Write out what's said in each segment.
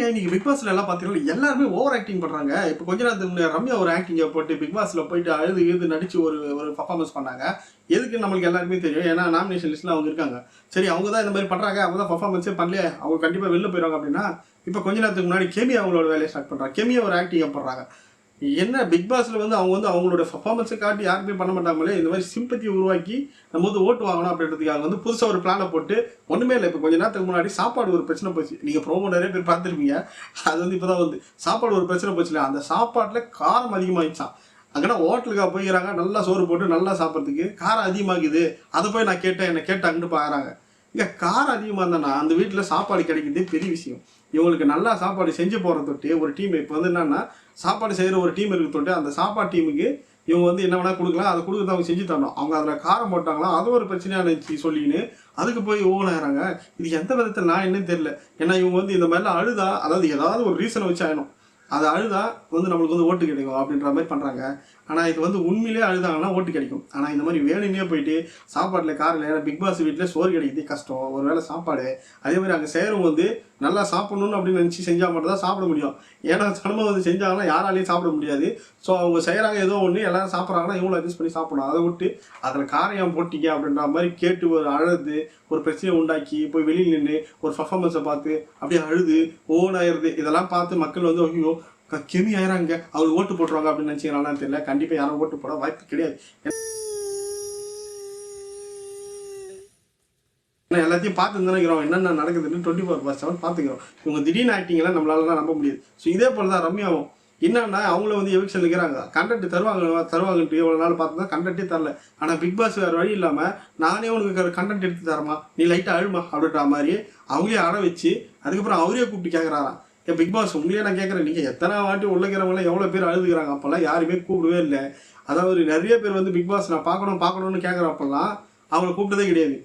இன்னைக்கு பிக் பாஸ்ல எல்லாம் பார்த்தீங்கன்னா எல்லாருமே ஓவர் ஆக்டிங் பண்றாங்க. இப்போ கொஞ்ச நேரத்துக்கு முன்னாடி ரம்யா ஒரு ஆக்டிங்கை போட்டு பிக் பாஸ்ல போயிட்டு அழுது எழுது நடிச்சு ஒரு ஒரு பர்ஃபார்மன்ஸ் பண்ணாங்க. எதுக்கு நம்மளுக்கு எல்லாருக்குமே தெரியும். ஏன்னா நாமினேஷன் லிஸ்ட்ல அவங்க இருக்காங்க. சரி அவங்க தான் இந்த மாதிரி பண்றாங்க, அவங்க தான் பர்ஃபார்மன்ஸே பண்ணலையே, அவங்க கண்டிப்பா வெளில போயிடுவாங்க அப்படின்னா, இப்போ கொஞ்ச நேரத்துக்கு முன்னாடி கெமி அவங்களோட வேலையை ஸ்டார்ட் பண்றாங்க. கெமியா ஒரு ஆக்டிங்கை பண்றாங்க. என்ன பிக் பாஸ்ல அவங்க அவங்களோட பர்ஃபார்மன்ஸை காட்டி யாருமே பண்ண மாட்டாங்களே, இந்த மாதிரி சிம்பத்தியை உருவாக்கி நம்ம ஓட்டு வாங்கணும் அப்படின்றதுக்காக புதுசாக ஒரு பிளானை போட்டு ஒன்றுமே இல்லை. இப்போ கொஞ்ச நேரத்துக்கு முன்னாடி சாப்பாடு ஒரு பிரச்சனை போச்சு. நீங்கள் ப்ரோமோ நிறைய பேர் பார்த்துருப்பீங்க. அது இப்போ தான் சாப்பாடு ஒரு பிரச்சனை போச்சுல, அந்த சாப்பாட்டில் காரம் அதிகமாகிடுச்சான். அங்கே ஹோட்டலுக்காக போய்க்கிறாங்க, நல்லா சோறு போட்டு நல்லா சாப்பிட்றதுக்கு காரம் அதிகமாகுது. அதை போய் நான் கேட்டேன், என்னை கேட்டாங்கன்னு பார்க்குறாங்க. இங்கே காரம் அதிகமாக இருந்தானா அந்த வீட்டில் சாப்பாடு கிடைக்கிறதே பெரிய விஷயம். இவங்களுக்கு நல்லா சாப்பாடு செஞ்சு போகிற தொட்டு ஒரு டீம் இப்போ என்னன்னா சாப்பாடு செய்கிற ஒரு டீம் இருக்கு தொட்டு அந்த சாப்பாடு டீமுக்கு இவங்க என்ன வேணால் கொடுக்கலாம், அதை கொடுக்குறது அவங்க செஞ்சு தரணும். அவங்க அதில் காரம் போட்டாங்களா அது ஒரு பிரச்சனையாக இருந்துச்சு சொல்லின்னு அதுக்கு போய் ஓனாகிறாங்க. இது எந்த விதத்தில் நான் என்னன்னு தெரியல. ஏன்னா இவங்க இந்த மாதிரிலாம் அழுதா, அதாவது ஏதாவது ஒரு ரீசனை வச்சு ஆயிடும். அது அழுதா நம்மளுக்கு ஓட்டு கிடைக்கும் அப்படின்ற மாதிரி பண்ணுறாங்க. ஆனால் இது உண்மையிலே அழுதாங்கன்னா ஓட்டு கிடைக்கும். ஆனால் இந்த மாதிரி வேணுமே போயிட்டு சாப்பாட்டில் காரில், ஏன்னா பிக் பாஸ் வீட்டில் சோறு கிடைக்கிறதே கஷ்டம். ஒரு வேளை சாப்பாடு அதே மாதிரி அங்கே செய்கிறவங்க நல்லா சாப்பிடணும்னு அப்படின்னு நினச்சி செஞ்சால் மட்டும் தான் சாப்பிட முடியும். ஏன்னா சனமாக செஞ்சாங்கன்னா யாராலையும் சாப்பிட முடியாது. ஸோ அவங்க செய்கிறாங்க ஏதோ ஒன்று, எல்லாரும் சாப்பிட்றாங்கன்னா இவங்களும் அட்ஜஸ்ட் பண்ணி சாப்பிடணும். அதை விட்டு அதில் காரையம் போட்டிங்க அப்படின்ற மாதிரி கேட்டு ஒரு அழுது ஒரு பிரச்சனையை உண்டாக்கி போய் வெளியில் நின்று ஒரு பர்ஃபார்மன்ஸை பார்த்து அப்படியே அழுது ஓனாயிருது. இதெல்லாம் பார்த்து மக்கள் ஐயோ கெமி ஆயிராங்க, அவங்க ஓட்டு போட்டுருவாங்க அப்படின்னு நினச்சிக்கிறாங்கன்னு தெரியல. கண்டிப்பாக யாரும் ஓட்டு போட வாய்ப்பு கிடையாது. ஏன்னா எல்லாத்தையும் பார்த்து நினைக்கிறோம் என்னென்ன நடக்குதுன்னு 24/7 பார்த்துக்கிறோம். இவங்க திடீர்னு ஆக்டிங்கெல்லாம் நம்மளால நம்ப முடியாது. ஸோ இதே போல தான் ரம்யாவும் என்னன்னா அவங்கள எவிக்ஷன் இருக்கிறாங்க. கண்டென்ட் தருவாங்கன்ட்டு எவ்வளோ நாள் பார்த்து தான் கண்டென்ட்டே தரல. ஆனால் பிக் பாஸ் வேறு வழி இல்லாமல் நானே உனக்கு கண்டென்ட் எடுத்து தரமா, நீ லைட்டாக அழுமா அப்படின்ற மாதிரி அவங்களே அட வச்சு அதுக்கப்புறம் அவரே கூப்பிட்டு கேட்குறாராம். பிக் பாஸ் உங்களே நான் கேட்குறேன், நீங்கள் எத்தனை வாட்டி உள்ளக்கிறவங்களாம் எவ்வளோ பேர் அழுதுகிறாங்க, அப்போல்லாம் யாருமே கூப்பிடவே இல்லை. அதாவது நிறைய பேர் பிக் பாஸ் நான் பார்க்கணும்னு கேட்குறப்பெல்லாம் அவங்கள கூப்பிட்டதே கிடையாது.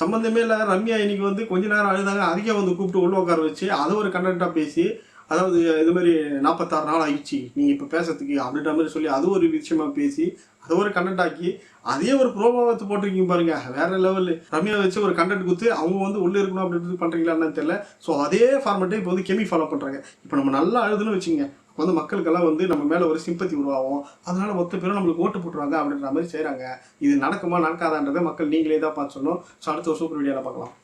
சம்மந்தமே இல்லை. ரம்யா இன்னைக்கு கொஞ்ச நேரம் அழுதாங்க, அதிகம் கூப்பிட்டு உள்ள உட்கார வச்சு அதை ஒரு கண்டென்ட்டாக பேசி, அதாவது இது மாதிரி 46 நாள் ஆயிடுச்சு நீங்கள் இப்போ பேசுறதுக்கு அப்படின்ற மாதிரி சொல்லி அது ஒரு விஷயமா பேசி அதை ஒரு கண்டென்ட் ஆக்கி அதே ஒரு ப்ரோமோவத்தை போட்டிருக்கீங்க பாருங்க, வேற லெவலு. ரம்யா வச்சு ஒரு கண்டென்ட் கொடுத்து அவங்க உள்ளே இருக்கணும் அப்படின்றது பண்ணுறீங்களான்னு தெரியல. ஸோ அதே ஃபார்மெட்டை இப்போ கெமி ஃபாலோ பண்ணுறாங்க. இப்போ நம்ம நல்லா அழுதுன்னு வச்சுங்க, அப்போ மக்களுக்கெல்லாம் நம்ம மேலே ஒரு சிம்பத்தி உருவாகும். அதனால மொத்த பேரும் நம்மளுக்கு ஓட்டு போட்டுருவாங்க அப்படின்ற மாதிரி செய்கிறாங்க. இது நடக்குமா நடக்காதான்றதை மக்கள் நீங்களே தான் பார்த்து சொல்லணும். ஸோ அடுத்த ஒரு சூப்பர் வீடியோவில் பார்க்கலாம்.